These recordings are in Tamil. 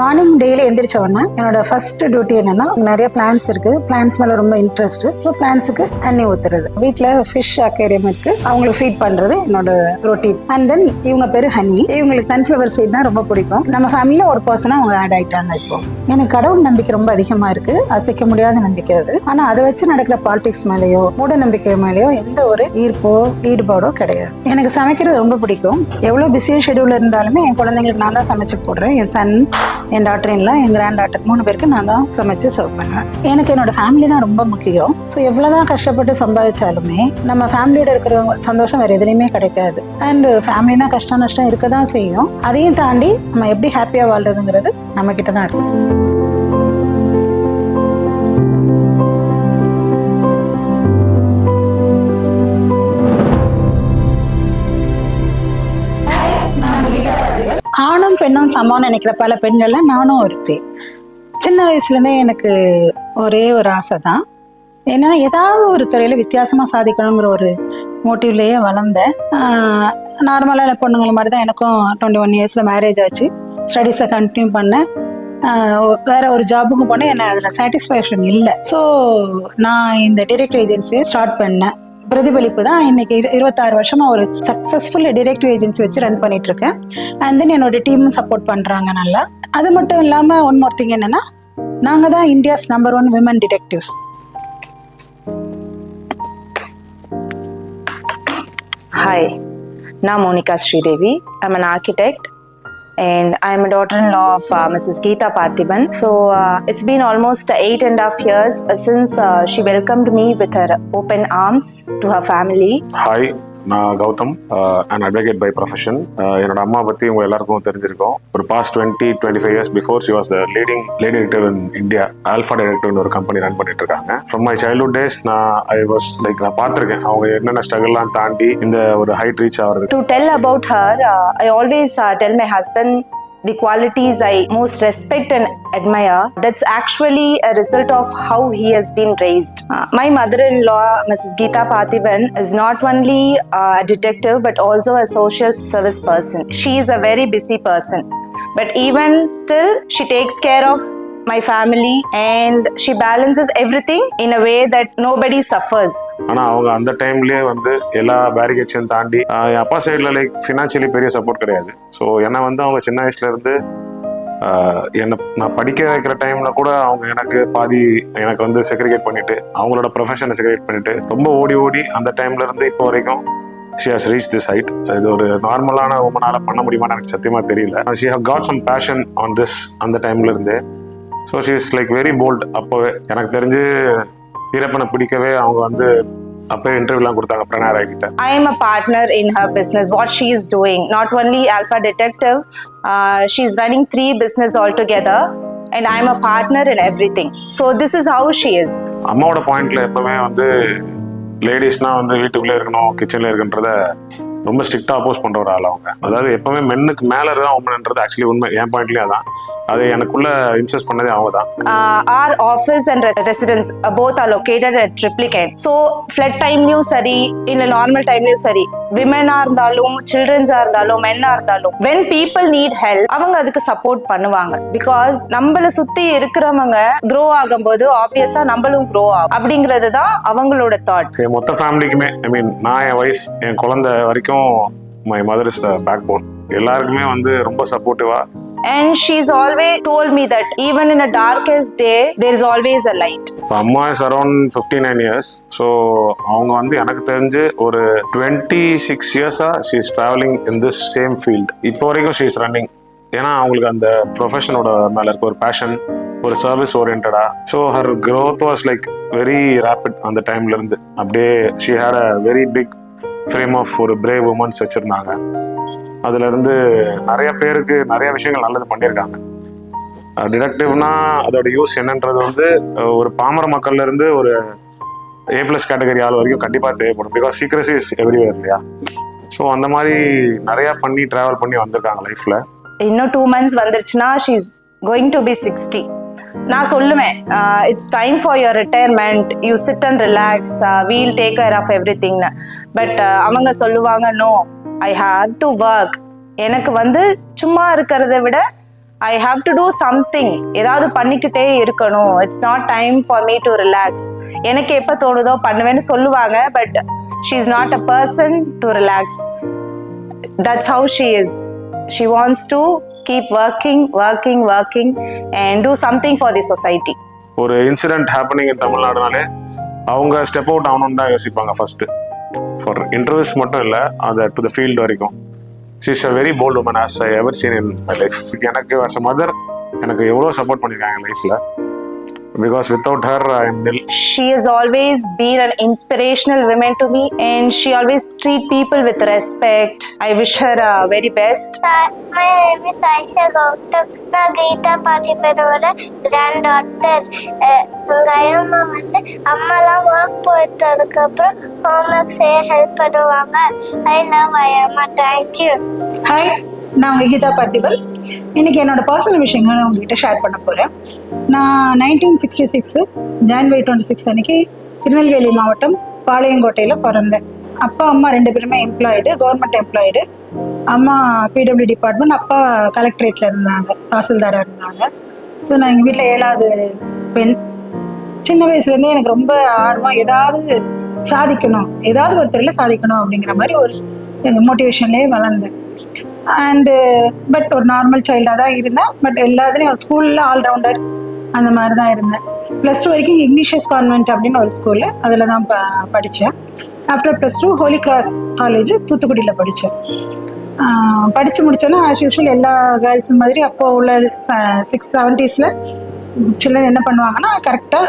மார்னிங் டெய்லி எந்திரிச்ச உடனே என்னோட ஃபர்ஸ்ட் டியூட்டி என்னன்னா, நிறைய பிளான்ஸ் இருக்கு, பிளான்ஸ் மேல ரொம்ப இன்ட்ரெஸ்ட். ஸோ பிளான்ஸுக்கு தண்ணி ஊத்துறது, வீட்டில் ஃபிஷ் அக்வேரியம் இருக்கு, அவங்களுக்கு ஃபீட் பண்றது என்னோட ரொட்டீன். அண்ட் தென் இவங்க பேரு ஹனி, இவங்களுக்கு சன்ஃபிளவர் சீட் தான் ரொம்ப பிடிக்கும். நம்ம ஃபேமிலியில ஒரு பர்சனா அவங்க ஆட் ஆயிட்டாங்க. இப்போ எனக்கு கடவுள் நம்பிக்கை ரொம்ப அதிகமா இருக்கு, அசைக்க முடியாத நம்பிக்கை அது. ஆனா அதை வச்சு நடக்கிற பாலிடிக்ஸ் மேலேயோ மூட நம்பிக்கை மேலேயோ எந்த ஒரு ஈர்ப்போ ஈடுபாடோ கிடையாது. எனக்கு சமைக்கிறது ரொம்ப பிடிக்கும். எவ்வளவு பிஸி ஷெடியூல் இருந்தாலுமே என் குழந்தைங்களுக்கு நான் தான் சமைச்சு போடுறேன். என் சன், என் டாட்டர் இல்லை, என் கிராண்ட் டாட்டர் 3 பேருக்கு நான் தான் சமைச்சு சர்வ் பண்ணுவேன். எனக்கு என்னோட ஃபேமிலி தான் ரொம்ப முக்கியம். ஸோ எவ்வளோதான் கஷ்டப்பட்டு சம்பாதிச்சாலுமே நம்ம ஃபேமிலியோட இருக்கிற சந்தோஷம் வேறு எதுலையுமே கிடைக்காது. அண்ட் ஃபேமிலினா கஷ்டம் நஷ்டம் இருக்க தான் செய்யும். அதையும் தாண்டி நம்ம எப்படி ஹாப்பியாக வாழ்றதுங்கிறது நம்ம கிட்ட தான் இருக்கு. ஆணும் பெண்ணும் சமம்னு நினைக்கிற பல பெண்கள்ல நானும் ஒருத்தி. சின்ன வயசுலேருந்தே எனக்கு ஒரே ஒரு ஆசை தான், என்னன்னா ஏதாவது ஒரு துறையில் வித்தியாசமாக சாதிக்கணுங்கிற ஒரு மோட்டிவ்லேயே வளர்ந்தேன். நார்மலான பொண்ணுங்களை மாதிரி தான் எனக்கும் 21 இயர்ஸில் மேரேஜ் ஆச்சு. ஸ்டடீஸை கண்டினியூ பண்ணேன். வேற ஒரு ஜாபுக்கும் போனேன். எனக்கு அதில் சாட்டிஸ்ஃபேக்ஷன் இல்லை. ஸோ நான் இந்த டிரெக்டிவ் ஏஜென்சியை ஸ்டார்ட் பண்ணேன். பிரதிபலிப்பு தான் இன்னைக்கு 26 வருஷமா ஒரு சக்சஸ்ஃபுல் டிரெக்டிவ் ஏஜென்சி வச்சு ரன் பண்ணிட்டு இருக்கேன். அண்ட் தென் என்னோட டீமும் சப்போர்ட் பண்றாங்க நல்லா. அது மட்டும் இல்லாம ஒன் மோர் திங் என்னன்னா, நாங்க தான் India's number 1 women detectives. Hi, நான் Monika Sridevi. I'm an architect and I'm a daughter-in-law of Mrs. Geeta Parthiban. So it's been almost 8.5 years since she welcomed me with her open arms to her family. Hi, நான் Gautham, an advocate by profession. என்னோட அம்மா பற்றி உங்கள் எல்லாருக்கும் தெரிஞ்சிருக்கோம். ஒரு past 20-25 years before she was the leading lady director in India. Alpha Director ஒரு கம்பெனி ரன் பண்ணிட்டு இருக்காங்க. From my childhood days நான் பார்த்துருக்கேன் அவங்க என்னென்ன ஸ்ட்ரகிள்லாம் தாண்டி இந்த ஒரு ஹைட் ரீச் ஆகிறது. To tell about her, I always tell my husband the qualities I most respect and admire. That's actually a result of how he has been raised. My mother-in-law, Mrs. Geeta Parthiban, is not only a detective but also a social service person. She is a very busy person, but even still she takes care of my family and she balances everything in a way that nobody suffers. ஆனா அவங்க அந்த டைம்லயே எல்லா பேரிகேட்ஸையும் தாண்டி என் அப்பா சைட்ல ஃபினான்ஷியலி பெரிய சப்போர்ட் கிடையாது. ஸோ என்னை அவங்க சின்ன வயசுல இருந்து என்னை நான் படிக்க வைக்கிற டைம்ல கூட அவங்க எனக்கு செக்ரிகேட் பண்ணிட்டு அவங்களோட ப்ரொஃபஷனை செக்ரிகேட் பண்ணிட்டு ரொம்ப ஓடி அந்த டைம்ல இருந்து இப்போ வரைக்கும் she has reached this height. இது ஒரு நார்மலான உமனால பண்ண முடியுமான்னு எனக்கு சத்தியமா தெரியல. she have got some passion on this அந்த டைம்ல இருந்தே. So she is very bold. அப்போவே எனக்கு தெரிஞ்சு வீரப்பனை பிடிக்கவே அவங்க அப்பவே இன்டர்வியூலாம் கொடுத்தாங்க பிரணாய் கிட்ட. I am a partner in her business, what she is doing. Not only Alpha Detective, she is running 3 business altogether and I am a partner in everything. So this is how she is. அம்மாவோட பாயிண்ட்ல எப்பவுமே லேடிஸ்னா வீட்டுக்குள்ளே இருக்கணும், கிச்சன்ல இருக்குன்றத ரொம்ப ஸ்ட்ரிக்டா அப்போஸ் பண்ற ஒரு ஆள் அவங்க. அதாவது எப்பவுமே மென்னுக்கு மேல இருந்தா உமன்ன்றது ஆக்சுவலி உண்மை. என் பாயிண்ட்லயே அதான் அது எனக்குள்ள இன்சஸ்ட் பண்ணதே அவங்க தான். Our office and residence both are located at Triplicane. So flood timeலயும் சரி இல்ல நார்மல் டைம்லயும் சரி, விமனா இருந்தாலும் சில்ட்ரன்ஸா இருந்தாலும் மென்னா இருந்தாலும், when people need help அவங்க அதுக்கு சப்போர்ட் பண்ணுவாங்க. பிகாஸ் நம்மள சுத்தி இருக்கிறவங்க க்ரோ ஆகும்போது ஆப்வியஸா நம்மளும் க்ரோ ஆகும் அப்படிங்கிறது தான் அவங்களோட தாட். மொத்த ஃபேமிலிக்குமே நான் என் ஒய்ஃப் என் குழந்தை வரைக்கும் my mother is the backbone. எல்லாருக்குமே ரொம்ப சப்போர்ட்டிவா. And she's always told me that even in a darkest day there is always a light. அம்மா is around 59 years. ஸோ அவங்க எனக்கு தெரிஞ்சு ஒரு 26 years-ஆ she is traveling in this same field. இப்போ வரைக்கும் she is running. ஏன்னா அவங்களுக்கு அந்த ப்ரொஃபஷனோட மேல இருக்க ஒரு பேஷன், ஒரு service oriented. So her growth was very rapid அந்த டைம்ல இருந்து. அப்படியே she had a very big frame of ஒரு brave women வச்சிருந்தாங்க. அதுல இருந்து நிறைய பேருக்கு நிறைய விஷயங்கள் நல்லது பண்ணியிருக்காங்க. டிடெக்டிவ்னா அதோட யூஸ் என்னன்றது ஒரு பாமர மக்கள்ல இருந்து ஒரு A+ கேட்டகரி ஆள் வரைக்கும் கண்டிப்பா தேவைப்படும். பிகாஸ் சீக்ரசி இஸ் எவ்ரிவேர் இல்லையா? ஸோ அந்த மாதிரி நிறைய பண்ணி டிராவல் பண்ணி வந்திருக்காங்க லைஃப்ல. இன்னும் 2 months வந்துருச்சுன்னா she is going to be 60. நான் சொல்லுவேன், it's time for your retirement, you sit and relax, we'll take care of every திங்னு. பட் அவங்க சொல்லுவாங்க, no, I have to work. எனக்கு சும்மா இருக்கிறத விட I have to do something. ஏதாவது பண்ணிக்கிட்டே இருக்கணும். It's not time for me to relax. எனக்கு எப்போ தோணுதோ பண்ணுவேன்னு சொல்லுவாங்க. But she is not a person to relax. That's how she is. She wants to keep working and do something for the society. ஒரு இன்சிடென்ட் ஹேப்பனிங் இன் தமிழ்நாடுனாலே அவங்க ஸ்டெப் அவுட் ஆகணும்னு தான் யோசிப்பாங்க ஃபர்ஸ்ட். ஃபார் இன்டர்வியூஸ் மட்டும் இல்லை, அது டு த ஃபீல்டு வரைக்கும். She is a very bold woman as I ever seen in my life. எனக்கு ஆஸ் அ மதர் எனக்கு எவ்வளோ சப்போர்ட் பண்ணியிருக்காங்க லைஃப்பில். Because without her, I am nil. She has always been an inspirational woman to me, and she always treat people with respect. I wish her very best. My name is Aisha Gautam. நான் கீதா பாட்டிப்பனோட கிராண்ட் டாட்டர். எங்கள் அம்மா அம்மாலாம் ஒர்க் போயிட்டு அதுக்கப்புறம் ஹோம்ஒர்க் செய்ய ஹெல்ப் பண்ணுவாங்க. ஐ லவ் அம்மா. தேங்க்யூ. ஹாய், நான் உங்கள் கீதா பார்த்திபன். இன்னைக்கு என்னோட பர்சனல் விஷயங்களை உங்ககிட்ட ஷேர் பண்ண போகிறேன். நான் 1966 ஜான்வரி 26 அன்னைக்கு திருநெல்வேலி மாவட்டம் பாளையங்கோட்டையில் பிறந்தேன். அப்பா அம்மா 2 பேருமே எம்ப்ளாய்டு, கவர்மெண்ட் எம்ப்ளாய்டு. அம்மா பிடபிள்யூ டிபார்ட்மெண்ட், அப்பா கலெக்டரேட்டில் இருந்தாங்க, தாசில்தாராக இருந்தாங்க. ஸோ நான் எங்கள் வீட்டில் 7வது பெண். சின்ன வயசுலேருந்தே எனக்கு ரொம்ப ஆர்வம், ஏதாவது சாதிக்கணும், ஏதாவது ஒரு துறையில் சாதிக்கணும் அப்படிங்கிற மாதிரி ஒரு எங்கள் மோட்டிவேஷன்லேயே வளர்ந்தேன். அண்டு பட் ஒரு நார்மல் சைல்டாக தான் இருந்தேன். பட் எல்லாத்துலேயும் ஸ்கூலில் ஆல்ரவுண்டர் அந்த மாதிரி தான் இருந்தேன். +2 வரைக்கும் இக்னிஷியஸ் கான்வென்ட் அப்படின்னு ஒரு ஸ்கூலு, அதில் தான் படித்தேன். ஆஃப்டர் +2 ஹோலி கிராஸ் காலேஜ் தூத்துக்குடியில் படித்தேன். படித்து முடித்தோன்னா ஆஸ் யூஷுவல் எல்லா கேர்ள்ஸ் மாதிரி அப்போ உள்ள 60s சில்லர் என்ன பண்ணுவாங்கன்னா கரெக்டாக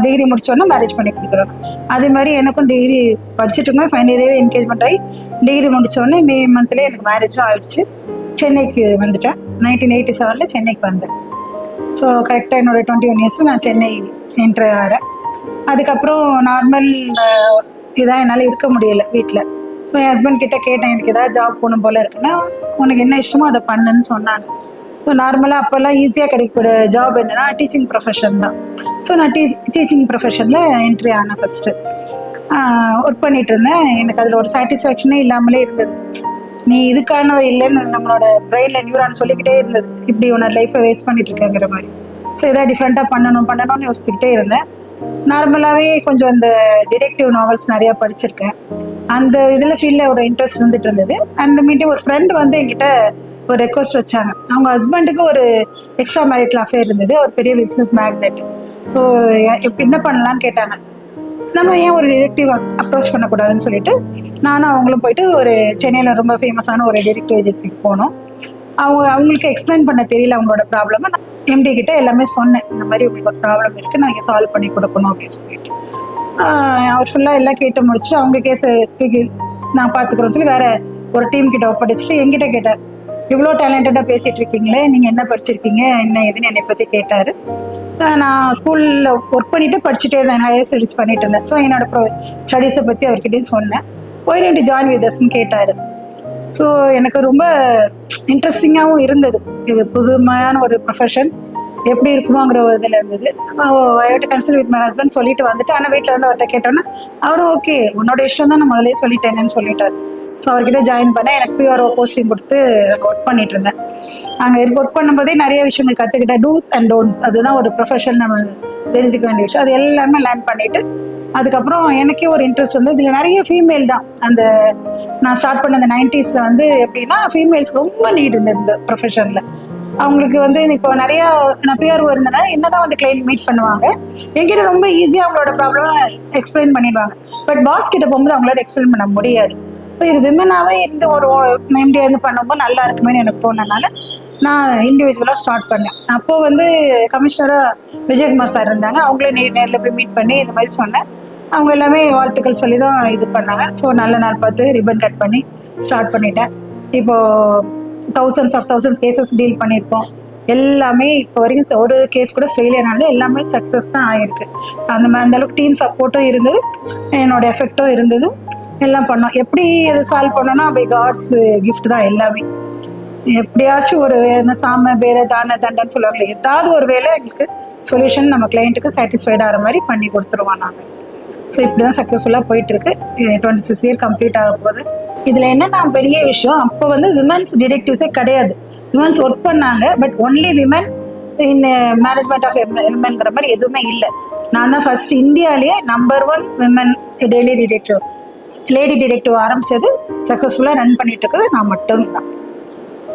டிகிரி முடித்தோன்னா மேரேஜ் பண்ணி கொடுத்துருவாங்க. அதே மாதிரி எனக்கும் டிகிரி படிச்சுட்டு இருக்கும்போது ஃபைனல் இயர் என்கேஜ்மெண்ட் ஆகி டிகிரி முடித்தோடனே மே மந்த்லேயே எனக்கு மேரேஜும் ஆகிடுச்சு. சென்னைக்கு வந்துட்டேன். 1987 சென்னைக்கு வந்தேன். ஸோ கரெக்டாக என்னோடய 21 இயர்ஸில் நான் சென்னை என்ட்ரு ஆகிறேன். அதுக்கப்புறம் நார்மல் இதாக என்னால் இருக்க முடியலை வீட்டில். ஸோ என் ஹஸ்பண்ட் கிட்டே கேட்டேன், எனக்கு ஏதாவது ஜாப் போகணும் போல் இருக்குன்னா உனக்கு என்ன இஷ்டமோ அதை பண்ணுன்னு சொன்னாங்க. ஸோ நார்மலாக அப்போல்லாம் ஈஸியாக கிடைக்கக்கூடிய ஜாப் என்னென்னா டீச்சிங் ப்ரொஃபஷன் தான். ஸோ நான் டீச்சிங் ப்ரொஃபஷனில் என்ட்ரி ஆனேன். ஃபஸ்ட்டு ஒர்க் பண்ணிகிட்டு இருந்தேன். எனக்கு அதில் ஒரு சாட்டிஸ்ஃபேக்ஷனே இல்லாமலே இருந்தது. நீ இதுக்கானது இல்லைன்னு நம்மளோட பிரெயினில் நியூரான் சொல்லிக்கிட்டே இருந்தது, இப்படி உன்னோட லைஃப்பை வேஸ்ட் பண்ணிட்டு இருக்கேங்கிற மாதிரி. ஸோ எதாவது டிஃப்ரெண்ட்டாக பண்ணணும்னு யோசிச்சுக்கிட்டே இருந்தேன். நார்மலாகவே கொஞ்சம் இந்த டிடெக்டிவ் நாவல்ஸ் நிறையா படிச்சிருக்கேன். அந்த இதில் ஃபீல்டில் ஒரு இன்ட்ரெஸ்ட் இருந்துட்டு இருந்தது. அந்த மீட்டிங் ஒரு ஃப்ரெண்டு வந்து என்கிட்ட ஒரு ரெக்வஸ்ட் வச்சாங்க. அவங்க ஹஸ்பண்டுக்கு ஒரு எக்ஸ்ட்ரா மேரிட்டல் அஃபேர் இருந்தது, ஒரு பெரிய பிஸ்னஸ் மேக்னெட். ஸோ என்ன பண்ணலான்னு கேட்டாங்க. நம்ம ஏன் ஒரு டிடெக்டிவ் அப்ரோச் பண்ணக்கூடாதுன்னு சொல்லிட்டு நானும் அவங்களும் போயிட்டு ஒரு சென்னையில் ரொம்ப ஃபேமஸான ஒரு டிடெக்டிவ் ஏஜென்சிக்கு போனோம். அவங்களுக்கு எக்ஸ்பிளைன் பண்ண தெரியல அவங்களோட ப்ராப்ளமை. நான் எம்டி கிட்ட எல்லாமே சொன்னேன், இந்த மாதிரி உங்களுக்கு ஒரு ப்ராப்ளம் இருக்குது, நான் இங்கே சால்வ் பண்ணி கொடுக்கணும் அப்படின்னு சொல்லிட்டு. அவர் ஃபுல்லாக எல்லாம் கேட்டு முடிச்சுட்டு அவங்க கேஸை தூக்கி நான் பார்த்துக்குறோன்னு சொல்லி வேற ஒரு டீம் கிட்ட ஒப்படைச்சிட்டு என்கிட்ட கேட்டார், இவ்வளோ டேலண்டடாக பேசிகிட்டு இருக்கீங்களே, நீங்கள் என்ன படிச்சிருக்கீங்க என்ன ஏதுன்னு என்னை பற்றி கேட்டார். நான் ஸ்கூலில் ஒர்க் பண்ணிவிட்டு படிச்சுட்டே இருந்தேன், ஹையர் ஸ்டடீஸ் பண்ணிட்டு இருந்தேன். ஸோ என்னோட ஸ்டடீஸை பற்றி அவர்கிட்டையும் சொன்னேன். Why don't you join with அஸ்ன்னு கேட்டார். ஸோ எனக்கு ரொம்ப இன்ட்ரெஸ்டிங்காகவும் இருந்தது. இது புதுமையான ஒரு ப்ரொஃபஷன், எப்படி இருக்கணுங்கிற ஒரு இதில் இருந்தது. I have to consult with my husband சொல்லிட்டு வந்துட்டு, ஆனால் வீட்டில் வந்து அவர்கிட்ட கேட்டோன்னா அவரும் ஓகே உன்னோட இஷ்டம் தான், நான் முதலே சொல்லிட்டேங்கன்னு சொல்லிட்டார். ஸோ அவர்கிட்ட ஜாயின் பண்ணேன். எனக்கு பிஆர்ஓ போஸ்டிங் கொடுத்து அங்கே ஒர்க் பண்ணிட்டு இருந்தேன். அங்கே ஒர்க் பண்ணும்போதே நிறைய விஷயங்கள் கற்றுக்கிட்டேன். டூஸ் அண்ட் டோன்ட்ஸ், அதுதான் ஒரு ப்ரொஃபஷன் நம்ம தெரிஞ்சுக்க வேண்டிய விஷயம். அது எல்லாமே லேர்ன் பண்ணிவிட்டு அதுக்கப்புறம் எனக்கே ஒரு இன்ட்ரெஸ்ட் வந்து இதில் நிறைய ஃபீமேல் தான். அந்த நான் ஸ்டார்ட் பண்ண அந்த 90s வந்து எப்படின்னா ஃபீமேல்ஸ் ரொம்ப நீட் இருந்தது இந்த ப்ரொஃபஷனில். அவங்களுக்கு வந்து இப்போ நிறையா நான் பிஆர்ஓ இருந்தேன்னா என்னதான் வந்து கிளைண்ட் மீட் பண்ணுவாங்க, என்கிட்ட ரொம்ப ஈஸியாக அவங்களோட ப்ராப்ளமை எக்ஸ்பிளைன் பண்ணிடுவாங்க. பட் பாஸ் கிட்ட போகும்போது அவங்களால எக்ஸ்பிளைன் பண்ண முடியாது. ஸோ இது விமனாகவே இந்த ஒரு எம்டியாக இருந்து பண்ணும்போது நல்லா இருக்குமேனு எனக்கு தோணுனால நான் இண்டிவிஜுவலாக ஸ்டார்ட் பண்ணேன். அப்போது வந்து கமிஷனராக விஜயகுமார் சார் இருந்தாங்க. அவங்களே நேரில் போய் மீட் பண்ணி இந்த மாதிரி சொன்னேன். அவங்க எல்லாமே வாழ்த்துக்கள் சொல்லி தான் இது பண்ணாங்க. ஸோ நல்ல நாள் பார்த்து ரிப்பன் கட் பண்ணி ஸ்டார்ட் பண்ணிட்டேன். இப்போது thousands கேசஸ் டீல் பண்ணியிருக்கோம். எல்லாமே இப்போ வரைக்கும் ஒரு கேஸ் கூட ஃபெயிலியர் ஆனது, எல்லாமே சக்ஸஸ் தான் ஆகிருக்கு. அந்த அளவுக்கு டீம் சப்போர்ட்டும் இருந்தது, என்னோட எஃபெக்டும் இருந்தது. எல்லாம் பண்ணோம். எப்படி அதை சால்வ் பண்ணோன்னா பை காட்ஸ் கிஃப்ட் தான் எல்லாமே. எப்படியாச்சும் ஒரு சாம பேர தான தண்டன்னு சொல்லுவாங்களே, ஏதாவது ஒரு வேலை எங்களுக்கு சொல்யூஷன் நம்ம கிளைண்ட்டுக்கு சாட்டிஸ்ஃபைட் ஆகிற மாதிரி பண்ணி கொடுத்துருவோம் நாங்கள். ஸோ இப்படி தான் சக்ஸஸ்ஃபுல்லாக போயிட்டுருக்கு. 26 இயர் கம்ப்ளீட் ஆக போகுது. இதில் என்னென்னா பெரிய விஷயம், அப்போ வந்து விமன்ஸ் டிடெக்டிவ்ஸே கிடையாது. விமன்ஸ் ஒர்க் பண்ணாங்க, but only women in management of விமன்ங்கிற மாதிரி எதுவுமே இல்லை. நான் தான் ஃபர்ஸ்ட் இந்தியாவிலேயே number 1 women daily detective lady detective ஆரம்பிச்சது, சக்ஸஸ்ஃபுல்லாக ரன் பண்ணிட்டு இருக்கிறது நான் மட்டும்தான்.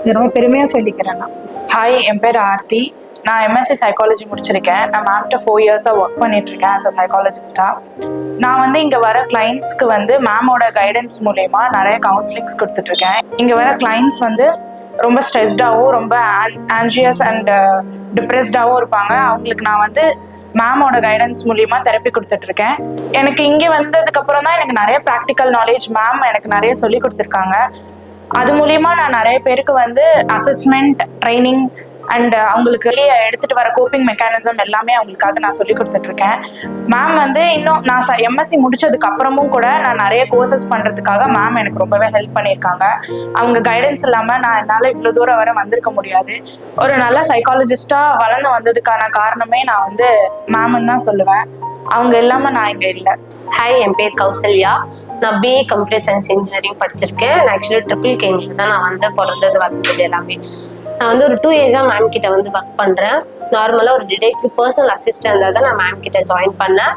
இது ரொம்ப பெருமையாக சொல்லிக்கிறேன் நான். ஹாய், என் பேர் ஆர்த்தி. நான் எம்எஸ்சி சைக்காலஜி முடிச்சிருக்கேன். நான் மேம்கிட்ட 4 இயர்ஸாக ஒர்க் பண்ணிட்டுருக்கேன் ஆஸ் அ சைக்காலஜிஸ்டாக. நான் வந்து இங்கே வர கிளைண்ட்ஸ்க்கு வந்து மேமோட கைடன்ஸ் மூலயமா நிறைய கவுன்சிலிங்ஸ் கொடுத்துட்ருக்கேன். இங்கே வர கிளைண்ட்ஸ் வந்து ரொம்ப ஸ்ட்ரெஸ்டாகவும் ரொம்ப ஆன்ஷியஸ் அண்ட் டிப்ரெஸ்டாகவும் இருப்பாங்க. அவங்களுக்கு நான் வந்து மேமோட கைடன்ஸ் மூலியமா தெரப்பி கொடுத்துட்ருக்கேன். எனக்கு இங்கே வந்ததுக்கப்புறம் தான் எனக்கு நிறைய ப்ராக்டிக்கல் நாலேஜ் மேம் எனக்கு நிறைய சொல்லி கொடுத்துருக்காங்க. அது மூலியமா நான் நிறைய பேருக்கு வந்து அசஸ்மெண்ட் ட்ரைனிங் அண்ட் அவங்களுக்கு வெளியே எடுத்துகிட்டு வர கோப்பிங் மெக்கானிசம் எல்லாமே அவங்களுக்காக நான் சொல்லி கொடுத்துட்ருக்கேன். மேம் வந்து இன்னும் நான் எம்எஸ்சி முடிச்சதுக்கு அப்புறமும் கூட நான் நிறைய கோர்சஸ் பண்ணுறதுக்காக மேம் எனக்கு ரொம்பவே ஹெல்ப் பண்ணியிருக்காங்க. அவங்க கைடன்ஸ் இல்லாமல் நான் என்னால் இவ்வளோ தூரம் வர வந்திருக்க முடியாது. ஒரு நல்ல சைக்காலஜிஸ்டாக வளர்ந்து வந்ததுக்கான காரணமே நான் வந்து மேம்னு தான் சொல்லுவேன். அவங்க இல்லாமல் நான் இங்கே இல்லை. ஹாய், என் பேர் கௌசல்யா. நான் பிஏ கம்ப்யூட்டர் சயின்ஸ் இன்ஜினியரிங் படிச்சிருக்கேன். நான் ஆக்சுவலி ட்ரிபிள் கேங்கில் தான் நான் வந்து பிறந்தது வளர்ந்தது எல்லாமே. நான் வந்து ஒரு 2 இயர்ஸாக மேம் கிட்ட வந்து ஒர்க் பண்ணுறேன். நார்மலாக ஒரு டிடெக்டிவ் பர்சனல் அசிஸ்டண்டாக தான் நான் மேம் கிட்ட ஜாயின் பண்ணேன்.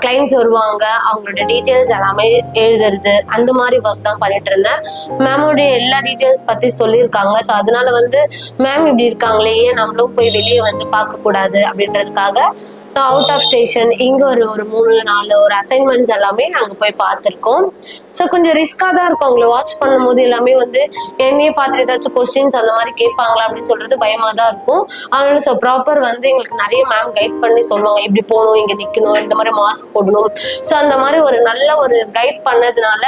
கிளைண்ட்ஸ் வருவாங்க, அவங்களோட டீட்டெயில்ஸ் எல்லாமே எழுதுறது அந்த மாதிரி ஒர்க் தான் பண்ணிட்டு இருந்தேன். மேமோடைய எல்லா டீட்டெயில்ஸ் பற்றி சொல்லியிருக்காங்க. ஸோ அதனால வந்து மேம் இப்படி இருக்காங்களே, ஏன் நம்மளும் போய் வெளியே வந்து பார்க்கக்கூடாது அப்படின்றதுக்காக அவுட் ஆஃப் ஸ்டேஷன் இங்கே ஒரு 3-4 ஒரு அசைன்மெண்ட்ஸ் எல்லாமே நாங்கள் போய் பார்த்துருக்கோம். ஸோ கொஞ்சம் ரிஸ்காக தான் இருக்கும். அவங்கள வாட்ச் பண்ணும்போது எல்லாமே வந்து என்னையே பார்த்துட்டு ஏதாச்சும் கொஸ்டின்ஸ் அந்த மாதிரி கேட்பாங்களா அப்படின்னு சொல்றது பயமாக தான் இருக்கும். அதனால ஸோ ப்ராப்பர் வந்து எங்களுக்கு நிறைய மேம் கைட் பண்ணி சொல்லுவாங்க, இப்படி போகணும், இங்கே நிற்கணும், இந்த மாதிரி மாஸ்க் போடணும். ஸோ அந்த மாதிரி ஒரு நல்ல ஒரு கைட் பண்ணதுனால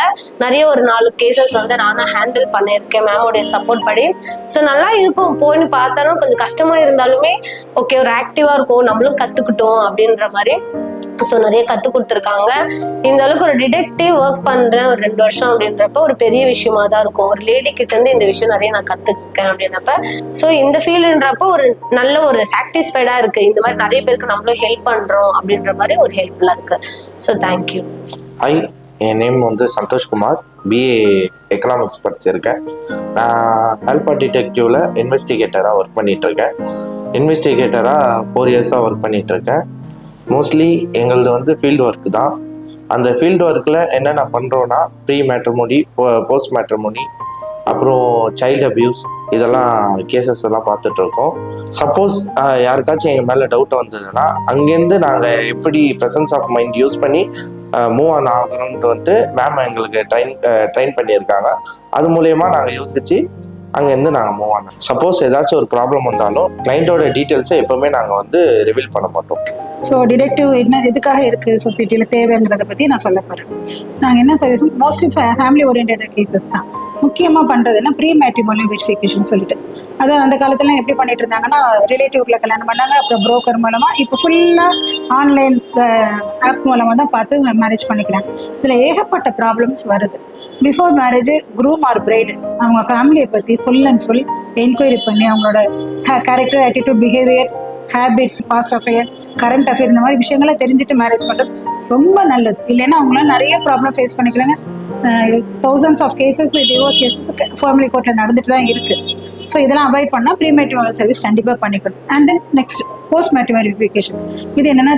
நிறைய ஒரு 4 கேசஸ் வந்து நானும் ஹேண்டில் பண்ணியிருக்கேன் மேமோடைய சப்போர்ட் படி. ஸோ நல்லா இருக்கும். போயின்னு பார்த்தாலும் கொஞ்சம் கஷ்டமா இருந்தாலுமே ஓகே, ஒரு ஆக்டிவா இருக்கும், நம்மளும் கற்றுக்கிட்டோம் அப்படின்ற மாதிரி. ஸோ நிறைய கற்றுக் கொடுத்துருக்காங்க. இந்த அளவுக்கு ஒரு டிடெக்டிவ் ஒர்க் பண்ணுறேன் ஒரு 2 வருஷம் அப்படின்றப்ப ஒரு பெரிய விஷயமா தான் இருக்கும். ஒரு லேடி கிட்ட இருந்து இந்த விஷயம் நிறைய நான் கற்றுக்கிட்டேன் அப்படின்றப்ப. ஸோ இந்த ஃபீல்டுன்றப்ப ஒரு நல்ல ஒரு சாட்டிஸ்ஃபைடாக இருக்குது. இந்த மாதிரி நிறைய பேருக்கு நம்மளும் ஹெல்ப் பண்ணுறோம் அப்படின்ற மாதிரி ஒரு ஹெல்ப்ஃபுல்லாக இருக்குது. So thank you. ஹாய், என் நேம் வந்து சந்தோஷ்குமார். பிஏ எக்கனாமிக்ஸ் படிச்சிருக்கேன். நான் ஆல்பா டிடெக்டிவ்ல இன்வெஸ்டிகேட்டராக ஒர்க் பண்ணிகிட்ருக்கேன். இன்வெஸ்டிகேட்டராக 4 இயர்ஸாக ஒர்க் பண்ணிகிட்ருக்கேன். மோஸ்ட்லி எங்களது வந்து ஃபீல்டு ஒர்க்கு தான். அந்த ஃபீல்டு ஒர்க்கில் என்னென்ன பண்ணுறோன்னா ப்ரீ மேட்ரிமோனி, போஸ்ட் மேட்ரிமோனி, அப்புறம் சைல்டு அபியூஸ், இதெல்லாம் கேசஸ் எல்லாம் பார்த்துட்ருக்கோம். சப்போஸ் யாருக்காச்சும் எங்கள் மேலே டவுட் வந்ததுன்னா அங்கேருந்து நாங்கள் எப்படி ப்ரெசன்ஸ் ஆஃப் மைண்ட் யூஸ் பண்ணி மூவ் ஆன் ஆகிறோன்ட்டு வந்து மேம் எங்களுக்கு ட்ரெயின் பண்ணியிருக்காங்க. அது மூலயமா நாங்கள் யோசித்து அங்கேருந்து நாங்கள் மூவ் ஆனோம். சப்போஸ் ஏதாச்சும் ஒரு ப்ராப்ளம் வந்தாலும் கிளைண்ட்டோட டீட்டெயில்ஸை எப்போவுமே நாங்கள் வந்து ரிவீல் பண்ண மாட்டோம். ஸோ டிடெக்டிவ் என்ன எதுக்காக இருக்குது சொசைட்டியில் தேவைங்கிறத பற்றி நான் சொல்ல போகிறேன். நாங்கள் என்ன service, mostly family orient cases தான் முக்கியமாக பண்ணுறதுன்னா ப்ரீ மேட்ரிமோனியல் வெரிஃபிகேஷன் சொல்லிட்டு. அதாவது அந்த காலத்துலாம் எப்படி பண்ணிட்டு இருந்தாங்கன்னா, ரிலேட்டிவ்ல கல்யாணம் பண்ணாங்க, அப்புறம் புரோக்கர் மூலமாக, இப்போ ஃபுல்லாக ஆன்லைன் ஆப் மூலமாக தான் பார்த்து மேரேஜ் பண்ணிக்கிறாங்க. இதில் ஏகப்பட்ட ப்ராப்ளம்ஸ் வருது. Before marriage groom or bride அவங்க ஃபேமிலியை பற்றி ஃபுல் அண்ட் ஃபுல் என்கொயரி பண்ணி அவங்களோட character, attitude, behaviour, habits, past affair, current affair, இந்த மாதிரி விஷயங்களை தெரிஞ்சுட்டு மேரேஜ் பண்ணுறது ரொம்ப நல்லது. இல்லைன்னா அவங்களாம் நிறைய ப்ராப்ளம் ஃபேஸ் பண்ணிக்கிறாங்க. thousands of cases, divorce cases family கோர்ட்டில் நடந்துட்டு தான் இருக்குது. ஸோ இதெல்லாம் அவாய்ட் பண்ணால் ப்ரீ மேட்ரிமோனியல் சர்வீஸ் கண்டிப்பாக பண்ணிக்கணும். And then next post matrimonial verification. இது என்னென்னா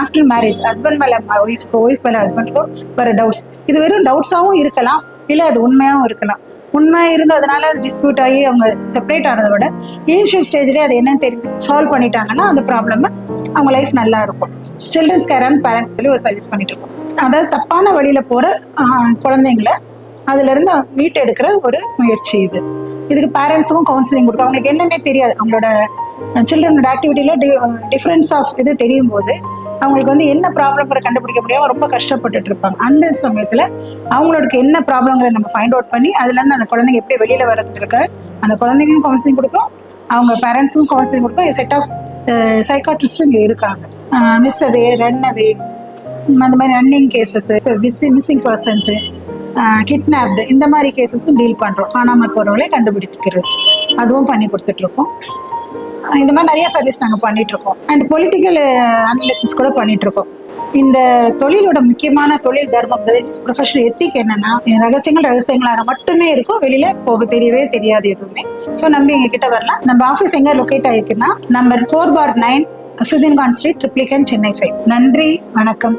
ஆஃப்டர் மேரேஜ் ஹஸ்பண்ட் மேலே ஒய்ஃப் மேலே ஹஸ்பண்டுக்கோ வர டவுட்ஸ், இது வெறும் டவுட்ஸாகவும் இருக்கலாம், இல்லை அது உண்மையாகவும் இருக்கலாம். உண்மையாக இருந்து அதனால டிஸ்பியூட் ஆகி அவங்க செப்பரேட் ஆகிறத விட இனிஷியல் ஸ்டேஜ்லேயே அது என்னன்னு தெரிஞ்சு சால்வ் பண்ணிட்டாங்கன்னா அந்த ப்ராப்ளம் அவங்க லைஃப் நல்லா இருக்கும். சில்ட்ரன்ஸ் கேர் அண்ட் பேரண்ட் சொல்லி ஒரு சர்வீஸ் பண்ணிட்டு இருக்கோம். அதாவது தப்பான வழியில் போகிற குழந்தைங்களை அதுலேருந்து மீட் எடுக்கிற ஒரு முயற்சி இது. இதுக்கு பேரண்ட்ஸுக்கும் கவுன்சிலிங் கொடுக்கும். அவங்களுக்கு என்னன்னே தெரியாது. அவங்களோட சில்ட்ரனோட ஆக்டிவிட்டியில் டிஃப்ரென்ஸ் ஆஃப் இது தெரியும் போது அவங்களுக்கு வந்து என்ன ப்ராப்ளம்ங்கிற கண்டுபிடிக்க முடியாமல் ரொம்ப கஷ்டப்பட்டுட்டு இருப்பாங்க. அந்த சமயத்தில் அவங்களுக்கு என்ன ப்ராப்ளங்கிறத நம்ம ஃபைண்ட் அவுட் பண்ணி அதுலேருந்து அந்த குழந்தைங்க எப்படி வெளியில் வர்றதுக்கு இருக்க அந்த குழந்தைங்களும் கவுன்சிலிங் கொடுக்கும், அவங்க பேரண்ட்ஸுக்கும் கவுன்சிலிங் கொடுக்கும். செட் ஆஃப் சைக்காட்ரிஸ்டும் இங்கே இருக்காங்க. மிஸ் அவே, ரன் அவே, அந்த மாதிரி running cases, missing persons, kidnapped, இந்த மாதிரி கேசஸும் டீல் பண்ணுறோம். காணாமல் போகிறவங்களே கண்டுபிடிக்கிறது அதுவும் பண்ணி கொடுத்துட்ருக்கோம். இந்த மாதிரி நிறைய சர்வீஸ் நாங்கள் பண்ணிகிட்ருக்கோம். அண்ட் பொலிட்டிக்கல் அனாலிசிஸ் கூட பண்ணிகிட்ருக்கோம். இந்த தொழிலோட முக்கியமான தொழில் தர்மம் ப்ரொஃபஷனல் எத்திக் என்னன்னா ரகசியங்களாக மட்டுமே இருக்கும், வெளியில போக தெரியவே தெரியாது எதுவுமே. ஸோ நம்ம எங்க கிட்ட வரலாம். நம்ம ஆஃபீஸ் எங்க லொக்கேட் ஆயிருக்குன்னா நம்பர் 4/9 அசுதீன் கான் ஸ்ட்ரீட், ட்ரிப்ளிகன், சென்னை 5. நன்றி, வணக்கம்.